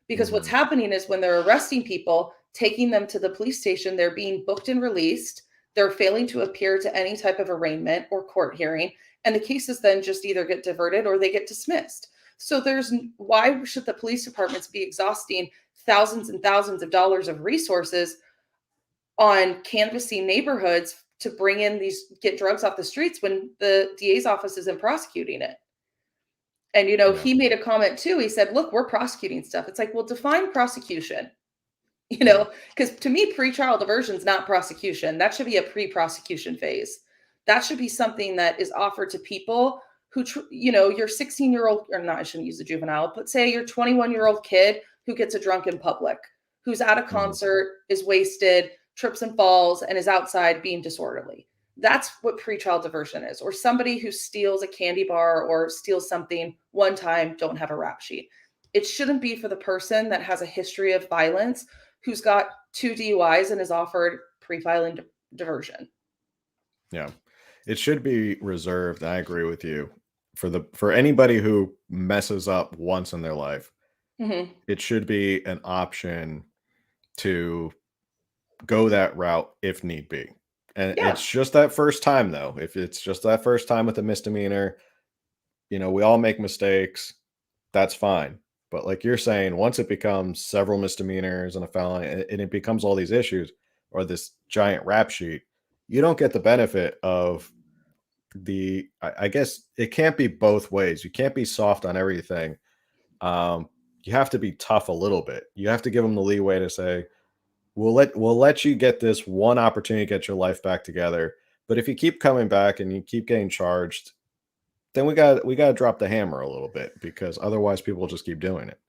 Because what's Hmm. happening is when they're arresting people, taking them to the police station, they're being booked and released. They're failing to appear to any type of arraignment or court hearing. And the cases then just either get diverted or they get dismissed. So why should the police departments be exhausting thousands and thousands of dollars of resources on canvassing neighborhoods to bring in get drugs off the streets when the DA's office isn't prosecuting it? And Yeah. he made a comment too. He said, "Look, we're prosecuting stuff." It's like, well, define prosecution. Yeah. Because to me, pretrial diversion is not prosecution. That should be a pre-prosecution phase. That should be something that is offered to people who, your 16-year-old, or not, I shouldn't use the juvenile, but say your 21-year-old kid who gets a drunk in public, who's at a Hmm. concert, is wasted, trips and falls, and is outside being disorderly. That's what pretrial diversion is. Or somebody who steals a candy bar or steals something one time, don't have a rap sheet. It shouldn't be for the person that has a history of violence, who's got 2 DUIs and is offered pre-filing diversion. Yeah. It should be reserved. I agree with you for anybody who messes up once in their life. Mhm. It should be an option to go that route if need be. And Yeah. it's just that first time though. If it's just that first time with a misdemeanor, we all make mistakes. That's fine. But like you're saying, once it becomes several misdemeanors and a felony and it becomes all these issues or this giant rap sheet, you don't get the benefit of I guess it can't be both ways. You can't be soft on everything. You have to be tough a little bit. You have to give them the leeway to say, we'll let you get this one opportunity to get your life back together. But if you keep coming back and you keep getting charged, then we got to drop the hammer a little bit because otherwise people just keep doing it.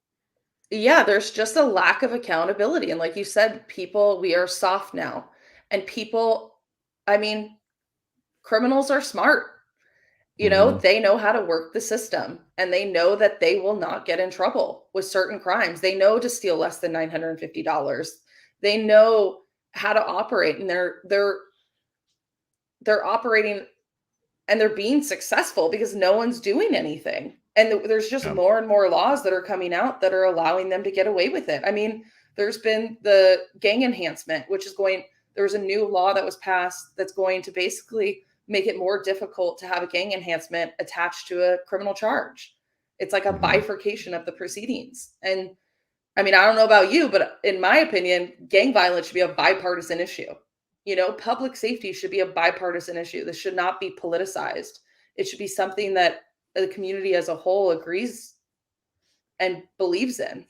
Yeah, there's just a lack of accountability, and like you said, we are soft now. And people, I mean, criminals are smart. They know how to work the system, and they know that they will not get in trouble with certain crimes. They know to steal less than $950. They know how to operate, and they're operating, and they're being successful because no one's doing anything. And there's just Yeah. more and more laws that are coming out that are allowing them to get away with it. I mean, there's been the gang enhancement, there's a new law that was passed that's going to basically make it more difficult to have a gang enhancement attached to a criminal charge. It's like a bifurcation of the proceedings. And I mean, I don't know about you, but in my opinion, gang violence should be a bipartisan issue. Public safety should be a bipartisan issue. This should not be politicized. It should be something that the community as a whole agrees and believes in.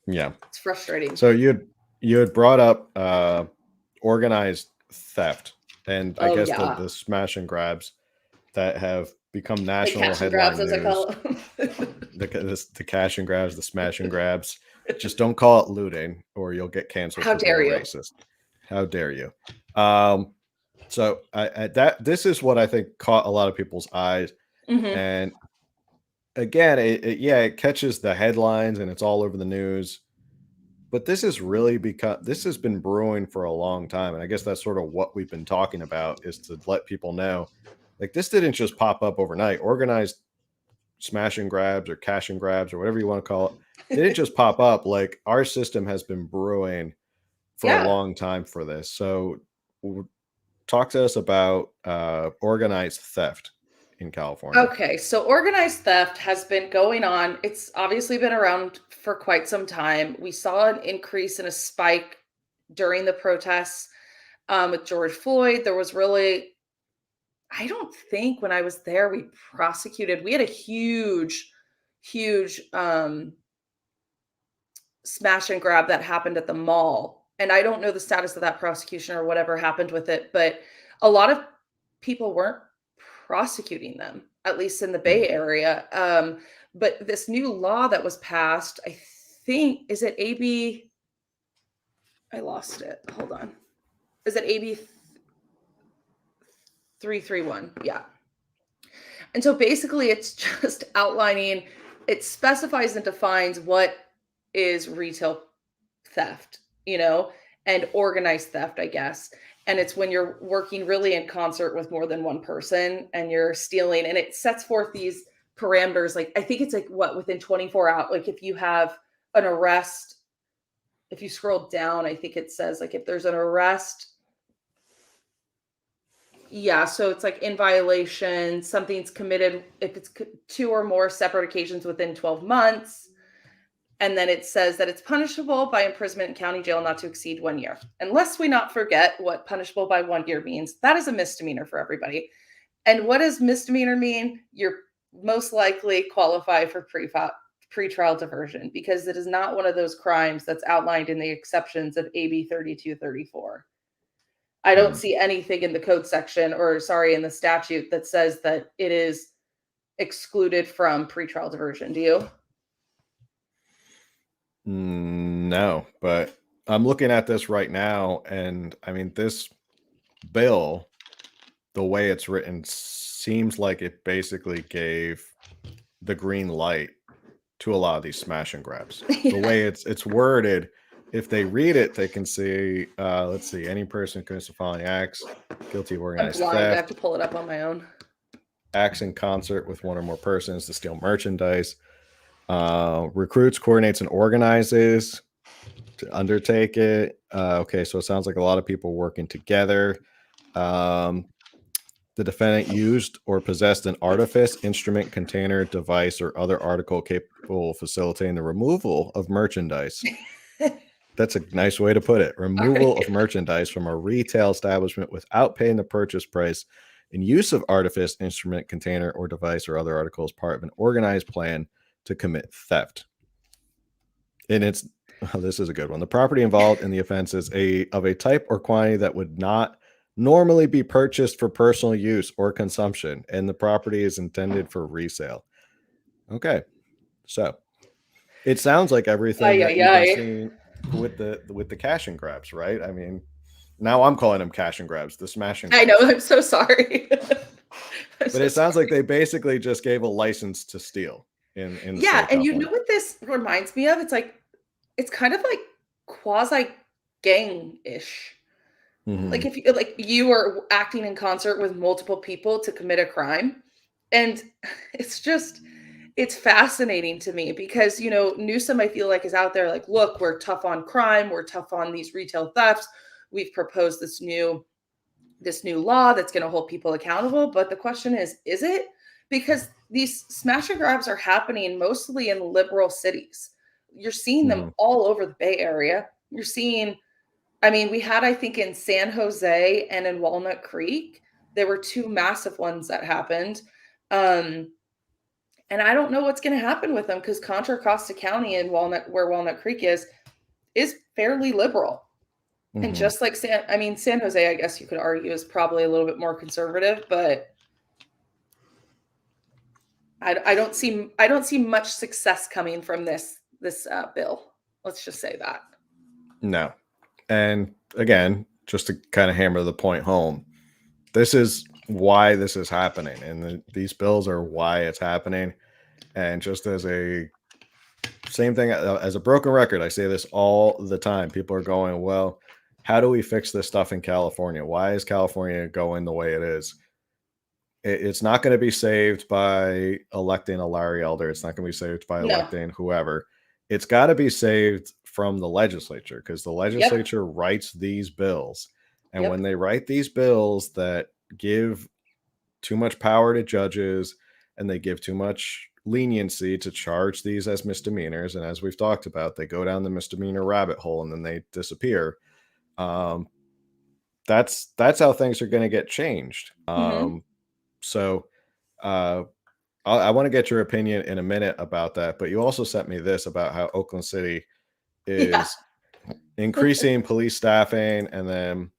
Yeah. It's frustrating. So you had brought up organized theft, and I guess the smash and grabs that have become national cash and headline grabs, as I news. call The cash and grabs, the smash and grabs. Just don't call it looting, or you'll get canceled. How dare you? Racist. How dare you? So this is what I think caught a lot of people's eyes, and again, it catches the headlines and it's all over the news. But this has been brewing for a long time, and I guess that's sort of what we've been talking about, is to let people know, like, this didn't just pop up overnight. Organized smash and grabs, or cash and grabs, or whatever you want to call it, didn't just pop up. Like, our system has been brewing for a long time for this. So talk to us about organized theft in California. Okay, so organized theft has been going on. It's obviously been around for quite some time. We saw an increase in a spike during the protests with George Floyd. There was really, I don't think when I was there, we had a huge smash and grab that happened at the mall. And I don't know the status of that prosecution or whatever happened with it, but a lot of people weren't prosecuting them, at least in the Bay Area. But this new law that was passed, I think, is it AB? I lost it. Hold on. Is it AB 331? Yeah. And so basically it's just outlining, it specifies and defines what is retail theft, and organized theft, I guess. And it's when you're working really in concert with more than one person and you're stealing, and it sets forth these parameters. Like, I think it's like within 24 hours, like if you have an arrest, if you scroll down, I think it says, like, if there's an arrest. Yeah, so it's like in violation, something's committed if it's 2 or more separate occasions within 12 months. And then it says that it's punishable by imprisonment in county jail not to exceed 1 year. Unless we not forget what punishable by 1 year means. That is a misdemeanor for everybody. And what does misdemeanor mean? You're most likely qualify for pretrial diversion, because it is not one of those crimes that's outlined in the exceptions of AB 3234. I don't see anything in the code section, in the statute, that says that it is excluded from pretrial diversion. Do you? No, but I'm looking at this right now, and I mean, this bill, the way it's written, seems like it basically gave the green light to a lot of these smash and grabs. The way it's worded, if they read it, they can see, let's see, any person who commits a felony acts guilty of organized theft. I have to pull it up on my own. Acts in concert with one or more persons to steal merchandise. Recruits, coordinates, and organizes to undertake it. Okay, so it sounds like a lot of people working together. The defendant used or possessed an artifice, instrument, container, device, or other article capable of facilitating the removal of merchandise. That's a nice way to put it. Removal of merchandise from a retail establishment without paying the purchase price, and use of artifice, instrument, container, or device, or other article as part of an organized plan to commit theft. And this is a good one. The property involved in the offense is of a type or quantity that would not normally be purchased for personal use or consumption, and the property is intended for resale. Okay, so it sounds like everything that you've been seeing with the cash and grabs, right? I mean, now I'm calling them cash and grabs, the smash and grabs. I know, I'm so sorry. But it sounds like they basically just gave a license to steal in the state Yeah, of and you California. know what this reminds me of? It's like it's kind of like quasi gang-ish. Like Mhm. if you like you are acting in concert with multiple people to commit a crime. And it's just it's fascinating to me because Newsom I feel like is out there like, look, we're tough on crime, we're tough on these retail thefts. We've proposed this new law that's going to hold people accountable. But the question is it? Because these smash and grabs are happening mostly in liberal cities. You're seeing them Mhm. all over the Bay Area. You're seeing, I mean, we had, I think, in San Jose and in Walnut Creek, there were two massive ones that happened. Um, and I don't know what's going to happen with them because Contra Costa County in where Walnut Creek is fairly liberal. And Mhm. just like San Jose, I guess you could argue is probably a little bit more conservative, but I don't see much success coming from this bill. Let's just say that. No. And again, just to kind of hammer the point home, this is why this is happening, and these bills are why it's happening. And just as a same thing as a broken record, I say this all the time. People are going, well, how do we fix this stuff in California? Why is California going the way it is? It's not going to be saved by electing a Larry Elder. It's not going to be saved by No. electing whoever. It's got to be saved from the legislature, because the Yep. legislature writes these bills. And when Yep. they write these bills that give too much power to judges, and they give too much leniency to charge these as misdemeanors, and as we've talked about, they go down the misdemeanor rabbit hole and then they disappear. Um, that's how things are going to get changed. Mhm. So uh, I want to get your opinion in a minute about that, but you also sent me this about how Oakland City Yeah. is increasing police staffing, and then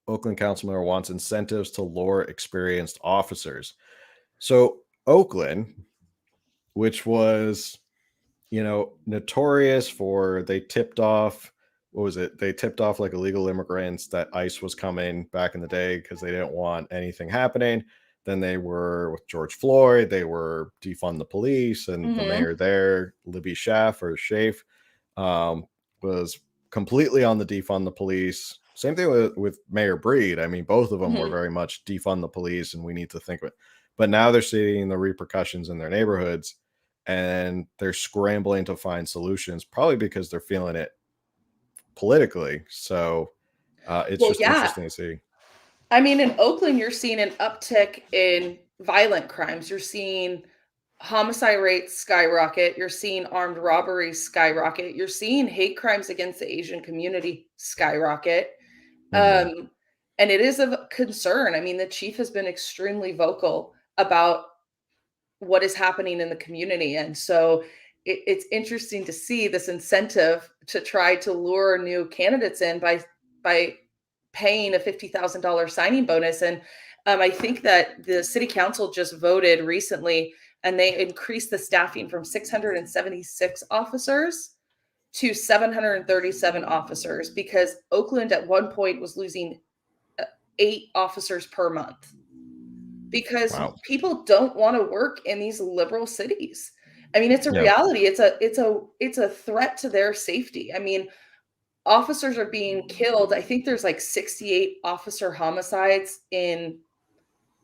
Oakland councilman wants incentives to lure experienced officers. So Oakland, which was, notorious for, they tipped off, what was it? They tipped off like illegal immigrants that ICE was coming back in the day because they didn't want anything happening. Then they were with George Floyd, they were defund the police, and the Mhm. mayor there, Libby Schaaf, um, was completely on the defund the police. Same thing with Mayor Breed. I mean, both of them were Mhm. very much defund the police, and we need to think of it. But now they're seeing the repercussions in their neighborhoods, and they're scrambling to find solutions, probably because they're feeling it politically. So it's Well, just yeah. interesting to see. I mean, in Oakland, you're seeing an uptick in violent crimes. You're seeing homicide rates skyrocket. You're seeing armed robberies skyrocket. You're seeing hate crimes against the Asian community skyrocket. Hmm. Um, and it is of concern. I mean, the chief has been extremely vocal about what is happening in the community. And so it's interesting to see this incentive to try to lure new candidates in by paying a $50,000 signing bonus. And I think that the city council just voted recently and they increased the staffing from 676 officers to 737 officers because Oakland at one point was losing 8 officers per month because Wow. people don't want to work in these liberal cities. I mean, it's a Yeah. reality. It's a threat to their safety. I mean, officers are being killed. I think there's like 68 officer homicides in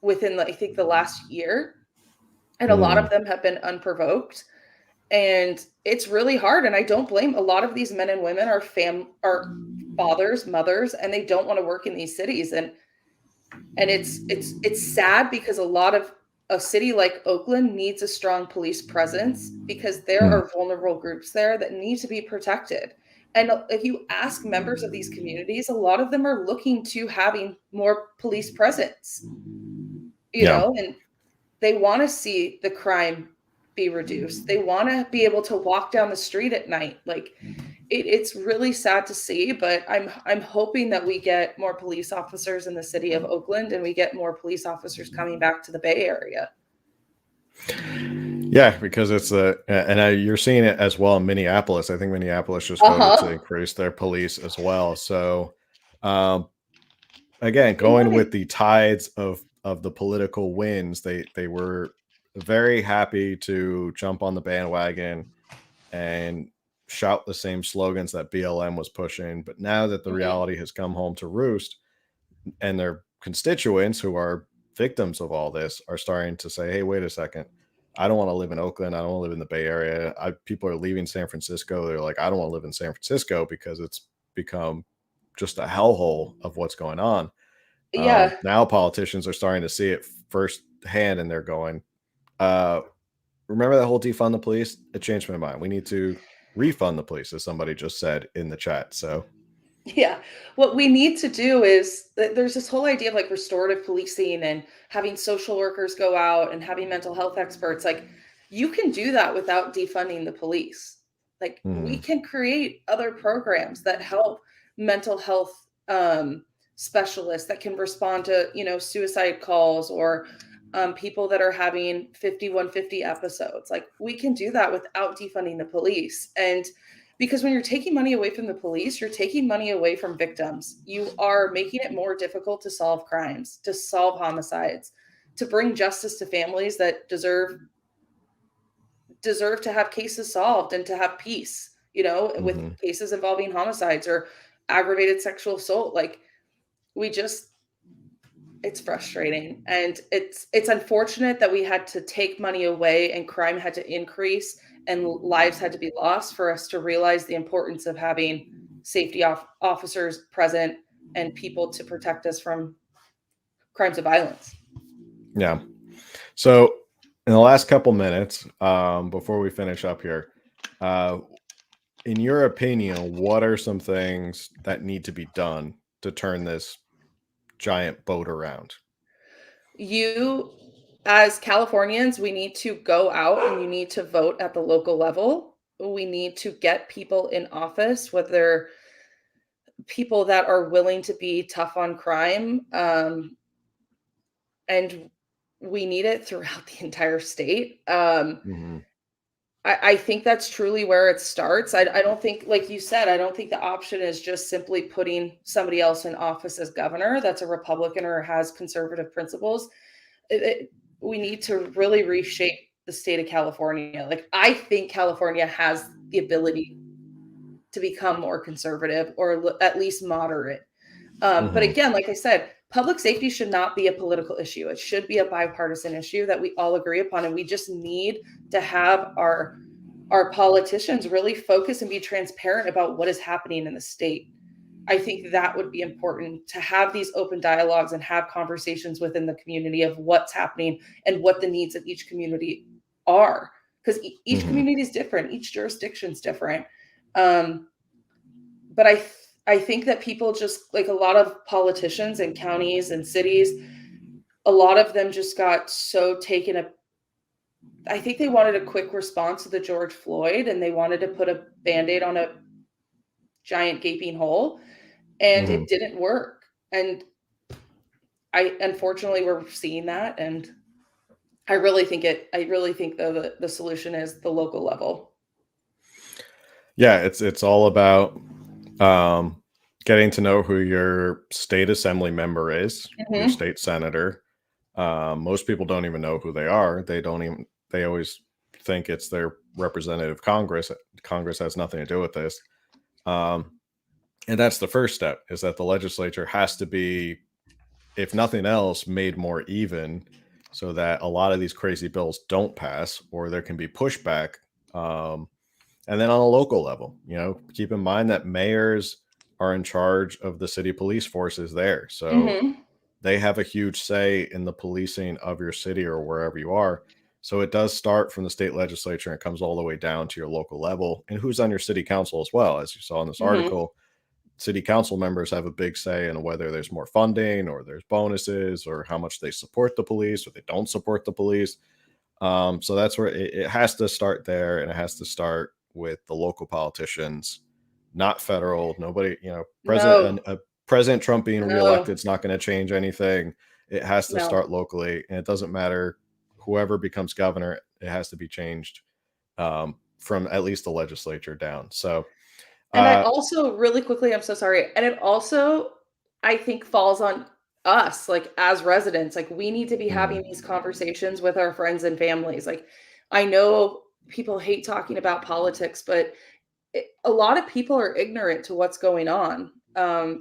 within I think the last year, and a lot of Hmm. them have been unprovoked. And it's really hard. And I don't blame a lot of these men and women are fathers, mothers, and they don't want to work in these cities. And it's sad because a city like Oakland needs a strong police presence because there Hmm. are vulnerable groups there that need to be protected. And if you ask members of these communities, a lot of them are looking to having more police presence, Yeah. and they want to see the crime be reduced. They want to be able to walk down the street at night. Like it's really sad to see, but I'm hoping that we get more police officers in the city of Oakland and we get more police officers coming back to the Bay Area. Yeah, because it's and you're seeing it as well in Minneapolis. I think Minneapolis just voted to Uh-huh. increase their police as well. So, um, again, They going want with to the tides of of the political wins, they were very happy to jump on the bandwagon and shout the same slogans that BLM was pushing. But now that the Mhm. reality has come home to roost, and their constituents who are victims of all this are starting to say, hey, wait a second. I don't want to live in Oakland. I don't want to live in the Bay Area. People are leaving San Francisco. They're like, I don't want to live in San Francisco because it's become just a hellhole of what's going on. Yeah. Now politicians are starting to see it firsthand, and they're going, uh, remember that whole defund the police? It changed my mind. We need to refund the police, as somebody just said in the chat. So, Yeah. What we need to do is there's this whole idea of like restorative policing and having social workers go out and having mental health experts. Like, you can do that without defunding the police. Like, we mhm, can create other programs that help mental health specialists that can respond to, suicide calls or people that are having 5150 episodes. Like, we can do that without defunding the police. And because when you're taking money away from the police, you're taking money away from victims. You are making it more difficult to solve crimes, to solve homicides, to bring justice to families that deserve to have cases solved and to have peace, with mhm, cases involving homicides or aggravated sexual assault. Like, we just it's frustrating, and it's unfortunate that we had to take money away and crime had to increase and lives had to be lost for us to realize the importance of having safety officers present and people to protect us from crimes of violence. yeah. So, in the last couple minutes, before we finish up here, uh, in your opinion, what are some things that need to be done to turn this giant boat around? You, as Californians, we need to go out and you need to vote at the local level. We need to get people in office, whether people that are willing to be tough on crime, and we need it throughout the entire state. Mhm, I think that's truly where it starts. I don't think, like you said, I don't think the option is just simply putting somebody else in office as governor that's a Republican or has conservative principles. We need to really reshape the state of California. Like, I think California has the ability to become more conservative or at least moderate. But mhm, again, like I said, public safety should not be a political issue. It should be a bipartisan issue that we all agree upon, and we just need to have our politicians really focus and be transparent about what is happening in the state. I think that would be important to have these open dialogues and have conversations within the community of what's happening and what the needs of each community are. Because each mhm, community is different, each jurisdiction is different. Um, but I think that people just like a lot of politicians and counties and cities, a lot of them just got so taken up. I think they wanted a quick response to the George Floyd and they wanted to put a band-aid on a giant gaping hole, and mhm. it didn't work. And I unfortunately we're seeing that, and I really think though the solution is the local level. Yeah, it's all about um, getting to know who your state assembly member is, your Mhm. state senator. Most people don't even know who they are. They always think it's their representative Congress. Congress has nothing to do with this. Um, and that's the first step, is that the legislature has to be, if nothing else, made more even, so that a lot of these crazy bills don't pass or there can be pushback. Um, and then on a local level, keep in mind that mayors are in charge of the city police forces there. So Mhm. they have a huge say in the policing of your city or wherever you are. So it does start from the state legislature and comes all the way down to your local level and who's on your city council as well. As you saw in this Mhm. article, city council members have a big say in whether there's more funding or there's bonuses or how much they support the police or they don't support the police. So that's where it has to start there, and it has to start with the local politicians, not federal. Nobody, No. President Trump being No. reelected is not going to change anything. It has to No. start locally, and it doesn't matter whoever becomes governor. It has to be changed from at least the legislature down. So, And I uh, also really quickly, I'm so sorry. And it also, I think, falls on us, like as residents, like we need to be having Mhm. these conversations with our friends and families. Like I know people hate talking about politics, but a lot of people are ignorant to what's going on.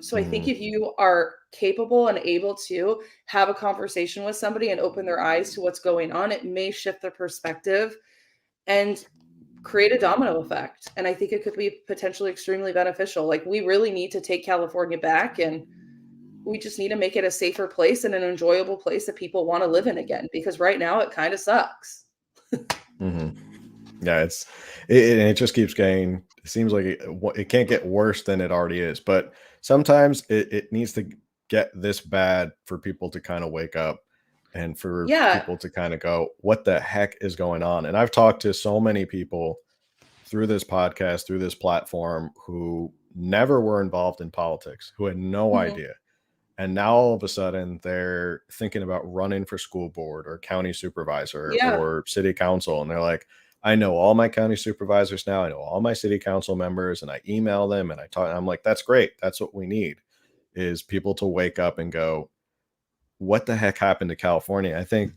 So I think Mhm. if you are capable and able to have a conversation with somebody and open their eyes to what's going on, it may shift their perspective and create a domino effect. And I think it could be potentially extremely beneficial. Like we really need to take California back, and we just need to make it a safer place and an enjoyable place that people want to live in again, because right now it kind of sucks. Mhm. Yeah, it just keeps getting. It seems like it can't get worse than it already is. But sometimes it needs to get this bad for people to kind of wake up, and for Yeah. people to kind of go, "What the heck is going on?" And I've talked to so many people through this podcast, through this platform, who never were involved in politics, who had no Mhm. idea. And now all of a sudden they're thinking about running for school board or county supervisor Yeah. or city council. And they're like, I know all my county supervisors now. I know all my city council members, and I email them and I talk. I'm like, that's great. That's what we need, is people to wake up and go, what the heck happened to California? I think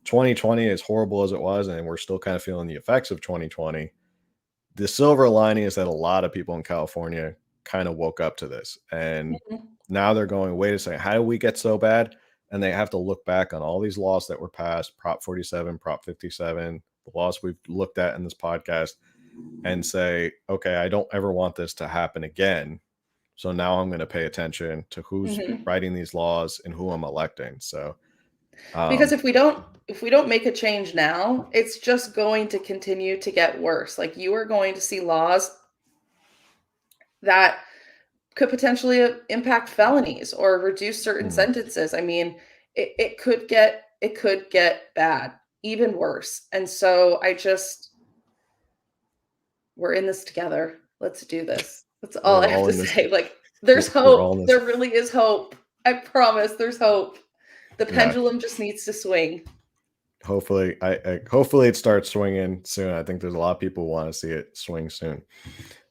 2020, as horrible as it was, and we're still kind of feeling the effects of 2020, the silver lining is that a lot of people in California kind of woke up to this. And Mhm. now they're going, wait a second, how did we get so bad? And they have to look back on all these laws that were passed, Prop 47, Prop 57, the laws we've looked at in this podcast, and say, okay, I don't ever want this to happen again. So now I'm going to pay attention to who's Mhm. writing these laws and who I'm electing. So, Because um, if we don't make a change now, it's just going to continue to get worse. Like you are going to see laws that could potentially impact felonies or reduce certain mhm, sentences. I mean, it could get bad, even worse. And so I just we're in this together. Let's do this. That's all I we're have all to in this, say. Like there's we're all hope. in this. There really is hope. I promise there's hope. The Yeah. pendulum just needs to swing. Hopefully, hopefully it starts swinging soon. I think there's a lot of people who want to see it swing soon.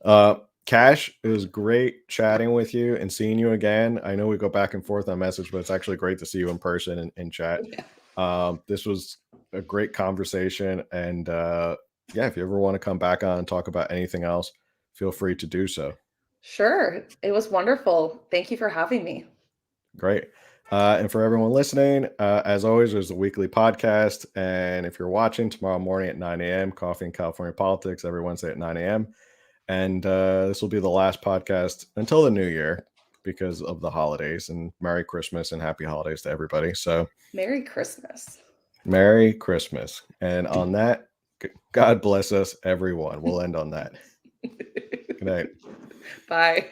Uh, Cash, it was great chatting with you and seeing you again. I know we go back and forth on message, but it's actually great to see you in person and chat. Yeah. This was a great conversation, and yeah, if you ever want to come back on and talk about anything else, feel free to do so. Sure. It was wonderful. Thank you for having me. Great. And for everyone listening, as always, there's a weekly podcast. And if you're watching tomorrow morning at 9 a.m., Coffee and California Politics every Wednesday at 9 a.m. And this will be the last podcast until the new year because of the holidays. And Merry Christmas and Happy Holidays to everybody. So, Merry Christmas. Merry Christmas. And on that, God bless us, everyone. We'll end on that. Good night. Bye.